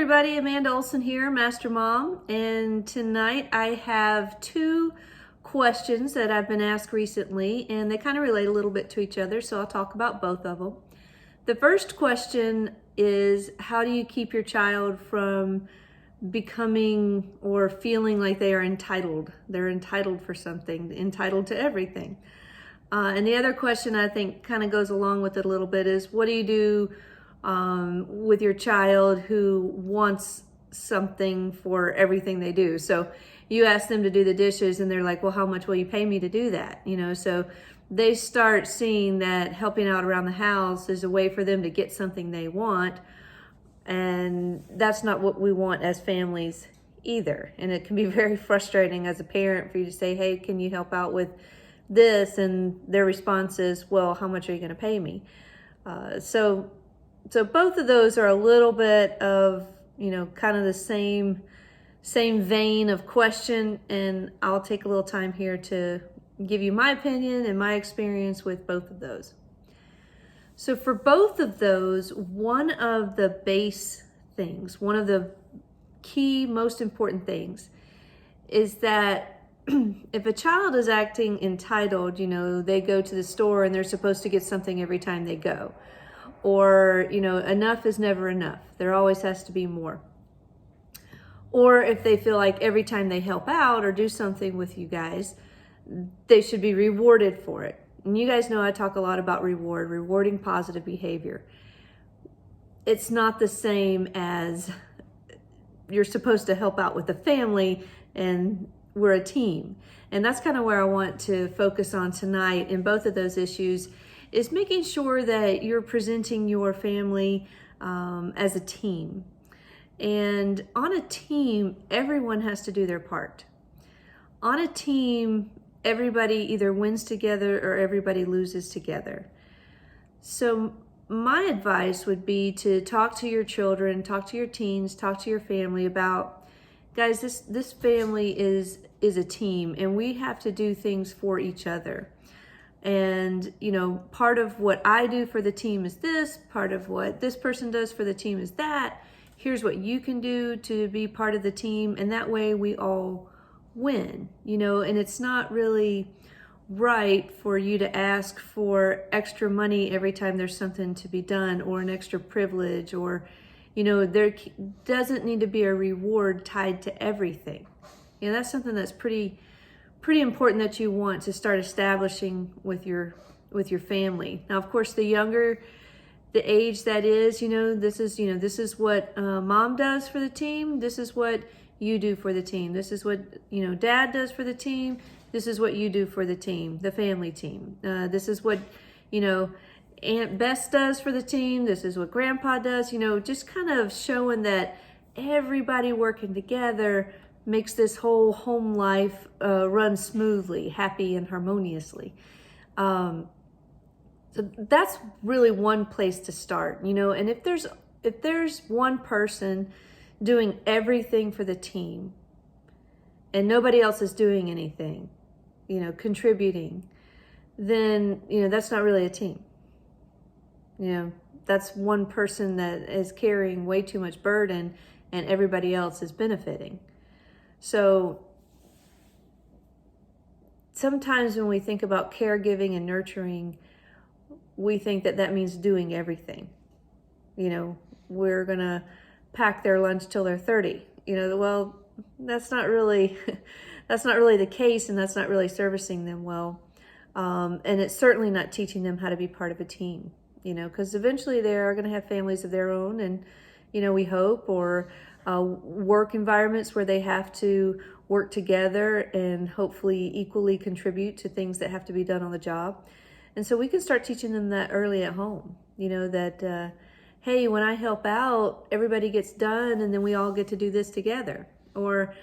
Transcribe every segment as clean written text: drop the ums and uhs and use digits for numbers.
everybody, Amanda Olson here, Master Mom, and tonight I have two questions that I've been asked recently, and they kind of relate a little bit to each other, so I'll talk about both of them. The first question is, how do you keep your child from becoming or feeling like they are entitled? They're entitled for something, entitled to everything. And the other question I think kind of goes along with it a little bit is, what do you do with your child who wants something for everything they do? So you ask them to do the dishes and they're like, well, how much will you pay me to do that? So they start seeing that helping out around the house is a way for them to get something they want. And that's not what we want as families either. And it can be very frustrating as a parent for you to say, hey, can you help out with this? And their response is, well, how much are you going to pay me? So both of those are a little bit of, kind of the same vein of question. And I'll take a little time here to give you my opinion and my experience with both of those. So for both of those, one of the base things, one of the key, most important things is that if a child is acting entitled, they go to the store and they're supposed to get something every time they go. Or, enough is never enough. There always has to be more. Or if they feel like every time they help out or do something with you guys, they should be rewarded for it. And you guys know I talk a lot about rewarding positive behavior. It's not the same as you're supposed to help out with the family and we're a team. And that's kind of where I want to focus on tonight in both of those issues, is making sure that you're presenting your family as a team. And on a team, everyone has to do their part. On a team, everybody either wins together or everybody loses together. So my advice would be to talk to your children, talk to your teens, talk to your family about, guys, this family is a team and we have to do things for each other. And, part of what I do for the team is this, part of what this person does for the team is that. Here's what you can do to be part of the team. And that way we all win, and it's not really right for you to ask for extra money every time there's something to be done, or an extra privilege, or, there doesn't need to be a reward tied to everything. That's something that's pretty important that you want to start establishing with your family. Now, of course, the younger the age that is, this is what mom does for the team. This is what you do for the team. This is what, dad does for the team. This is what you do for the team, the family team. This is what, Aunt Bess does for the team. This is what grandpa does, just kind of showing that everybody working together makes this whole home life run smoothly, happy and harmoniously. So that's really one place to start, and if there's one person doing everything for the team and nobody else is doing anything, contributing, then, that's not really a team. That's one person that is carrying way too much burden and everybody else is benefiting. So sometimes when we think about caregiving and nurturing, we think that means doing everything. We're going to pack their lunch till they're 30. Well, that's not really the case, and that's not really servicing them well. And it's certainly not teaching them how to be part of a team, because eventually they are going to have families of their own, and, we hope, or work environments where they have to work together and hopefully equally contribute to things that have to be done on the job. And so we can start teaching them that early at home, that, hey, when I help out, everybody gets done and then we all get to do this together. Or,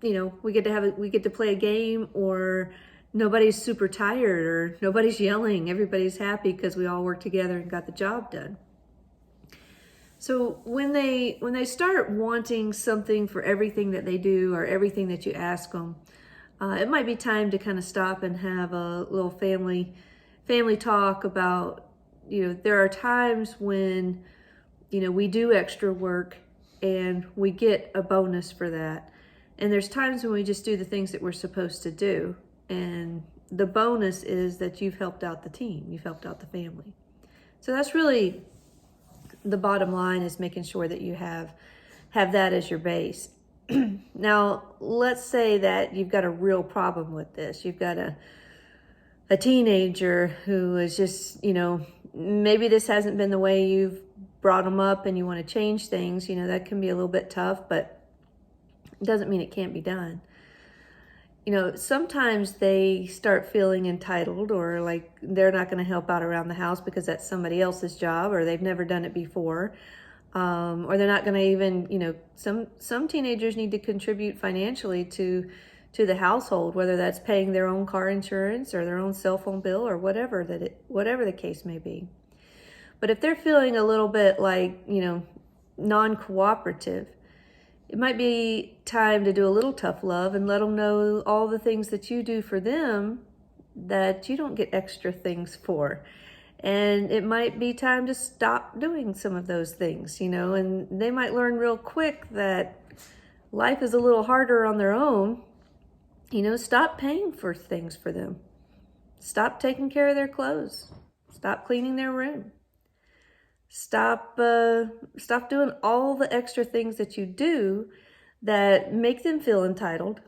we get to play a game, or nobody's super tired, or nobody's yelling. Everybody's happy because we all worked together and got the job done. So when they start wanting something for everything that they do or everything that you ask them, it might be time to kind of stop and have a little family talk about, there are times when, we do extra work and we get a bonus for that. And there's times when we just do the things that we're supposed to do, and the bonus is that you've helped out the team, you've helped out the family. So that's really the bottom line, is making sure that you have that as your base. Now, let's say that you've got a real problem with this. You've got a teenager who is just, maybe this hasn't been the way you've brought them up and you want to change things. That can be a little bit tough, but it doesn't mean it can't be done. Sometimes they start feeling entitled, or like they're not going to help out around the house because that's somebody else's job, or they've never done it before. Or they're not going to even, some teenagers need to contribute financially to the household, whether that's paying their own car insurance or their own cell phone bill, or whatever the case may be. But if they're feeling a little bit like, non-cooperative, it might be time to do a little tough love and let them know all the things that you do for them that you don't get extra things for. And it might be time to stop doing some of those things, and they might learn real quick that life is a little harder on their own. Stop paying for things for them. Stop taking care of their clothes. Stop cleaning their room. Stop doing all the extra things that you do that make them feel entitled,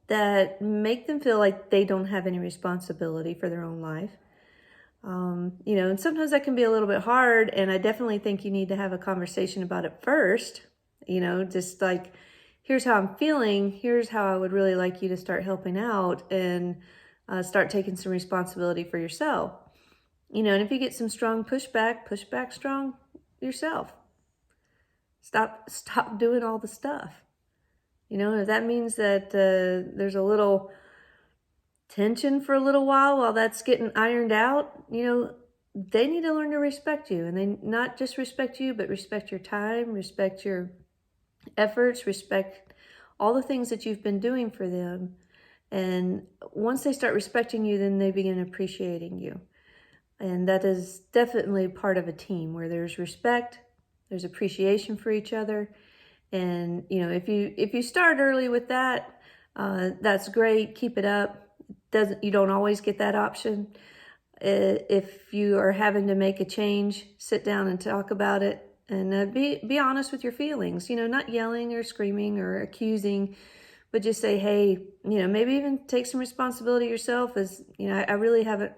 that make them feel like they don't have any responsibility for their own life. And sometimes that can be a little bit hard, and I definitely think you need to have a conversation about it first. Just like, here's how I'm feeling, here's how I would really like you to start helping out and start taking some responsibility for yourself. And if you get some strong pushback, push back strong yourself. Stop doing all the stuff. And if that means that there's a little tension for a little while that's getting ironed out, they need to learn to respect you. And they not just respect you, but respect your time, respect your efforts, respect all the things that you've been doing for them. And once they start respecting you, then they begin appreciating you. And that is definitely part of a team where there's respect, there's appreciation for each other. And, if you start early with that, that's great. Keep it up. You don't always get that option. If you are having to make a change, sit down and talk about it, and be honest with your feelings. Not yelling or screaming or accusing, but just say, hey, maybe even take some responsibility yourself. As I really haven't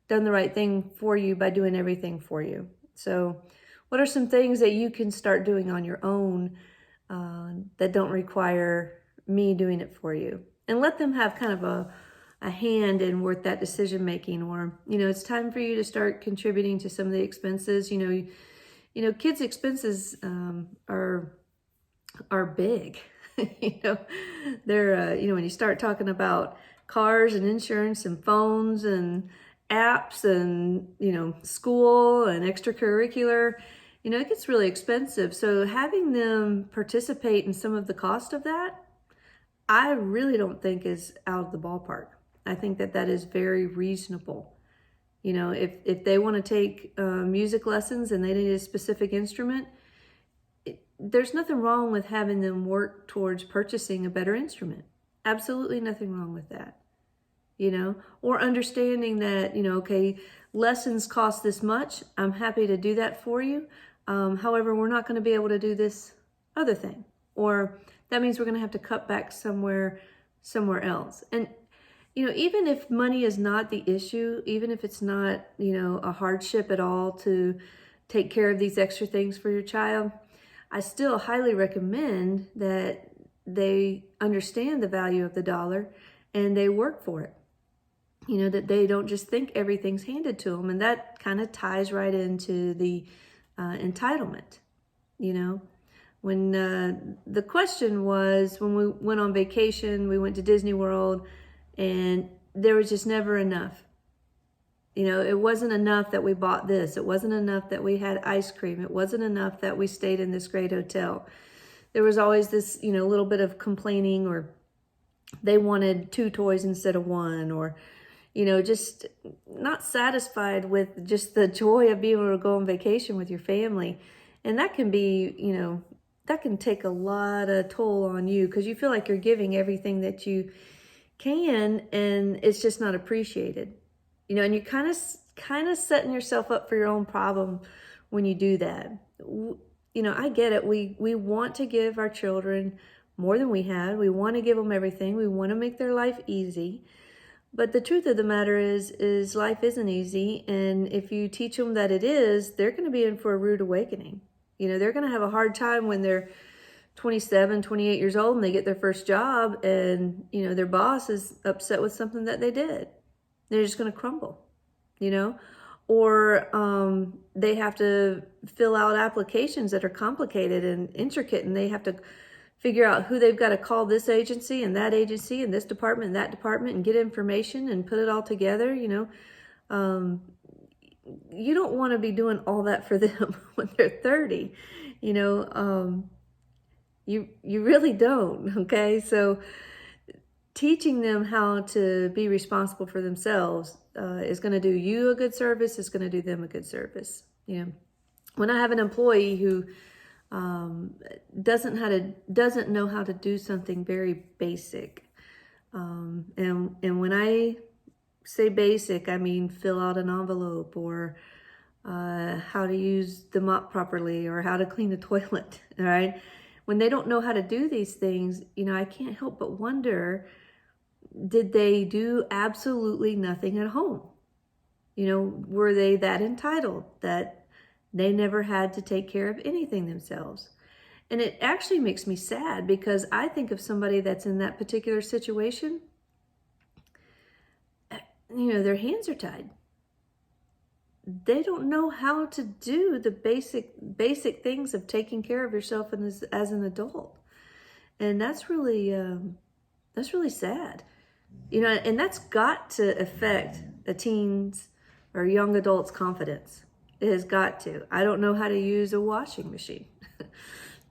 done the right thing for you by doing everything for you. So what are some things that you can start doing on your own that don't require me doing it for you? And let them have kind of a hand in worth that decision making. Or, it's time for you to start contributing to some of the expenses. Kids' expenses are big. They're, when you start talking about cars and insurance and phones and apps and, school and extracurricular, it gets really expensive. So having them participate in some of the cost of that, I really don't think is out of the ballpark. I think that is very reasonable. If they want to take music lessons and they need a specific instrument, there's nothing wrong with having them work towards purchasing a better instrument. Absolutely nothing wrong with that. Or understanding that, okay, lessons cost this much. I'm happy to do that for you. However, we're not going to be able to do this other thing. Or that means we're going to have to cut back somewhere else. And, even if money is not the issue, even if it's not, a hardship at all to take care of these extra things for your child, I still highly recommend that they understand the value of the dollar and they work for it. That they don't just think everything's handed to them. And that kind of ties right into the entitlement. When the question was, when we went on vacation, we went to Disney World, and there was just never enough. It wasn't enough that we bought this. It wasn't enough that we had ice cream. It wasn't enough that we stayed in this great hotel. There was always this, little bit of complaining, or they wanted 2 toys instead of 1, or, just not satisfied with just the joy of being able to go on vacation with your family. And that can be, that can take a lot of toll on you because you feel like you're giving everything that you can, and it's just not appreciated. And you're kind of setting yourself up for your own problem when you do that. I get it. We want to give our children more than we had. We want to give them everything. We want to make their life easy. But the truth of the matter is life isn't easy. And if you teach them that it is, they're going to be in for a rude awakening. They're going to have a hard time when they're 27, 28 years old and they get their first job and, their boss is upset with something that they did. They're just going to crumble, or they have to fill out applications that are complicated and intricate, and they have to figure out who they've got to call this agency and this department and that department and get information and put it all together. You don't want to be doing all that for them when they're 30. You really don't. Okay. So teaching them how to be responsible for themselves is going to do you a good service. It's going to do them a good service. When I have an employee who doesn't know how to do something very basic, and when I say basic, I mean fill out an envelope, or how to use the mop properly, or how to clean the toilet. All right. When they don't know how to do these things, I can't help but wonder, did they do absolutely nothing at home? Were they that entitled that they never had to take care of anything themselves? And it actually makes me sad, because I think of somebody that's in that particular situation, their hands are tied. They don't know how to do the basic things of taking care of yourself as an adult. And that's really sad. And that's got to affect a teen's or young adult's confidence. It has got to. I don't know how to use a washing machine.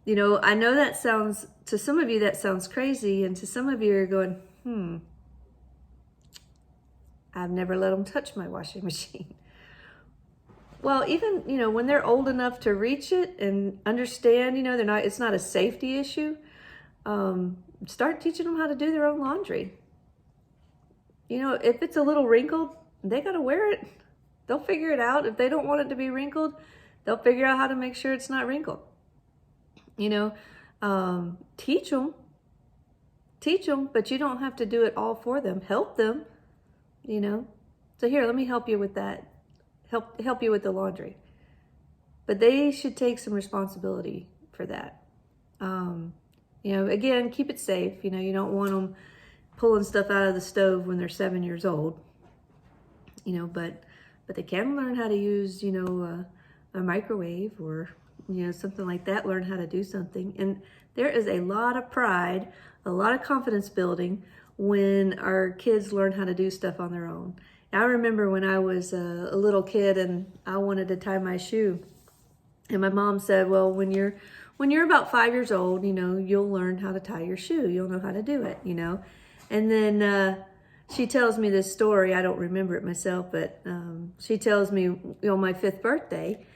I know that sounds, to some of you, that sounds crazy. And to some of you are going, I've never let them touch my washing machine. Well, even, when they're old enough to reach it and understand, it's not a safety issue. Start teaching them how to do their own laundry. If it's a little wrinkled, they got to wear it. They'll figure it out. If they don't want it to be wrinkled, they'll figure out how to make sure it's not wrinkled. Teach them, but you don't have to do it all for them. Help them, So here, let me help you with that. Help you with the laundry. But they should take some responsibility for that. Again, keep it safe. You don't want them pulling stuff out of the stove when they're 7 years old. But they can learn how to use, a microwave or, something like that, learn how to do something. And there is a lot of pride, a lot of confidence building when our kids learn how to do stuff on their own. I remember when I was a little kid and I wanted to tie my shoe. And my mom said, well, when you're about 5 years old, you'll learn how to tie your shoe. You'll know how to do it, And then she tells me this story. I don't remember it myself, but she tells me, on my 5th birthday,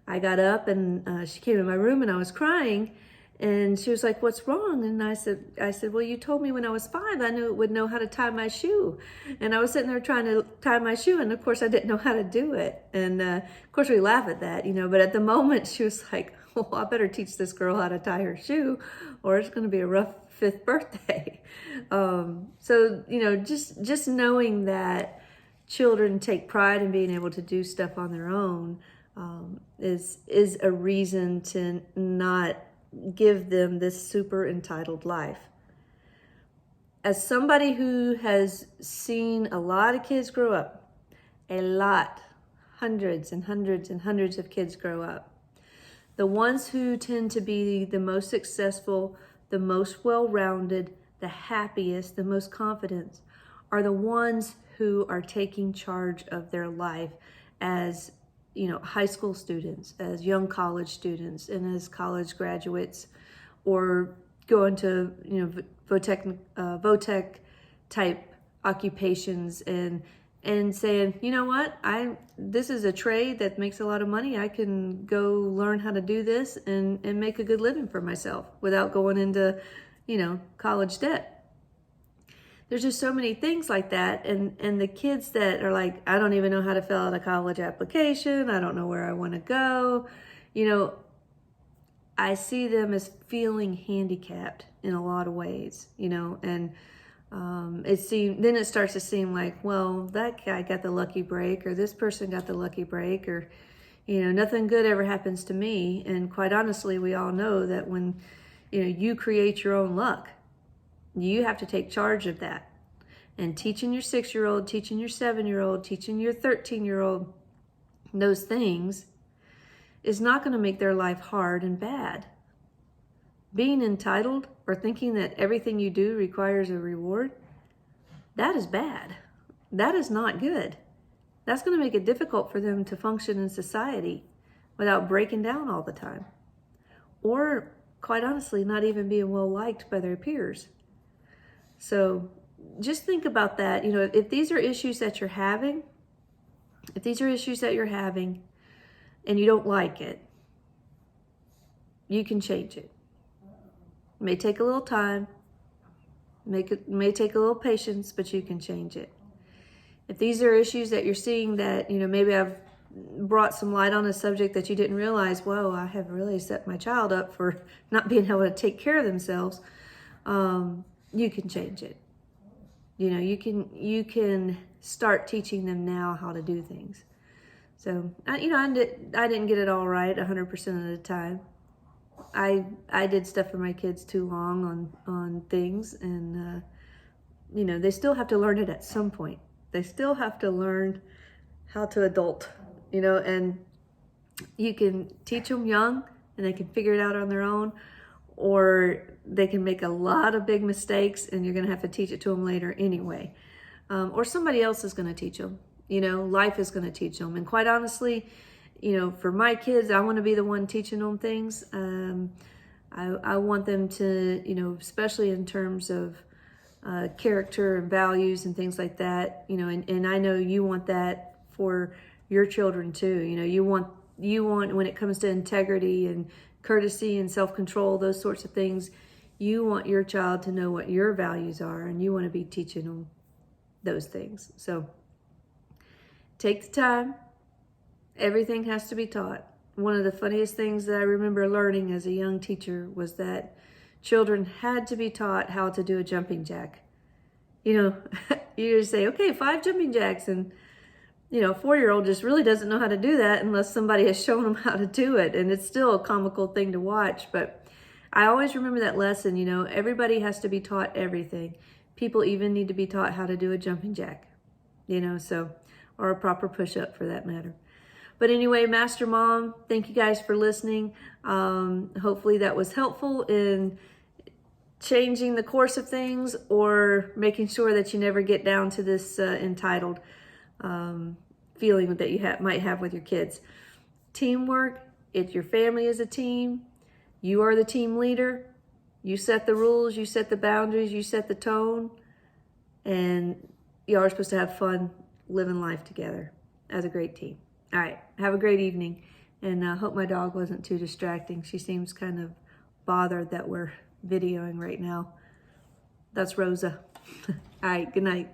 I got up and she came in my room and I was crying. And she was like, what's wrong? And I said, well, you told me when I was 5, I knew it would know how to tie my shoe. And I was sitting there trying to tie my shoe. And of course I didn't know how to do it. And of course we laugh at that, but at the moment she was like, well, I better teach this girl how to tie her shoe or it's going to be a rough 5th birthday. So, just knowing that children take pride in being able to do stuff on their own is a reason to not give them this super entitled life. As somebody who has seen a lot of kids grow up, hundreds and hundreds and hundreds of kids grow up, the ones who tend to be the most successful, the most well-rounded, the happiest, the most confident are the ones who are taking charge of their life as high school students, as young college students, and as college graduates, or go into, VOTEC type occupations and and saying, you know what, this is a trade that makes a lot of money. I can go learn how to do this and make a good living for myself without going into, college debt. There's just so many things like that. And the kids that are like, I don't even know how to fill out a college application. I don't know where I want to go. I see them as feeling handicapped in a lot of ways, and then it starts to seem like, well, that guy got the lucky break, or this person got the lucky break, or, nothing good ever happens to me. And quite honestly, we all know that when, you create your own luck, you have to take charge of that. And teaching your 6-year-old, teaching your 7-year-old, teaching your 13-year-old those things is not going to make their life hard and bad. Being entitled or thinking that everything you do requires a reward, that is bad. That is not good. That's going to make it difficult for them to function in society without breaking down all the time. Or, quite honestly, not even being well liked by their peers. So just think about that. If these are issues that you're having, and you don't like it, you can change it. It may take a little time, may take a little patience, but you can change it. If these are issues that you're seeing that, maybe I've brought some light on a subject that you didn't realize, whoa, I have really set my child up for not being able to take care of themselves, you can change it. You can start teaching them now how to do things. So, I didn't get it all right 100% of the time. I did stuff for my kids too long on things, and they still have to learn it at some point. They still have to learn how to adult, and you can teach them young and they can figure it out on their own, or they can make a lot of big mistakes and you're going to have to teach it to them later anyway. Or somebody else is going to teach them. Life is going to teach them. And quite honestly, for my kids, I want to be the one teaching them things. I want them to, especially in terms of character and values and things like that, and I know you want that for your children too. You want when it comes to integrity and courtesy and self-control, those sorts of things, you want your child to know what your values are, and you want to be teaching them those things. So take the time. Everything has to be taught. One of the funniest things that I remember learning as a young teacher was that children had to be taught how to do a jumping jack. You just say, okay, 5 jumping jacks, and a 4-year-old just really doesn't know how to do that unless somebody has shown them how to do it. And it's still a comical thing to watch, but I always remember that lesson. Everybody has to be taught everything. People even need to be taught how to do a jumping jack, or a proper push-up for that matter. But anyway, Master Mom, thank you guys for listening. Hopefully that was helpful in changing the course of things, or making sure that you never get down to this entitled feeling that you might have with your kids. Teamwork, if your family is a team, you are the team leader. You set the rules, you set the boundaries, you set the tone, and you are supposed to have fun living life together as a great team. All right, have a great evening, and I hope my dog wasn't too distracting. She seems kind of bothered that we're videoing right now. That's Rosa. All right, good night.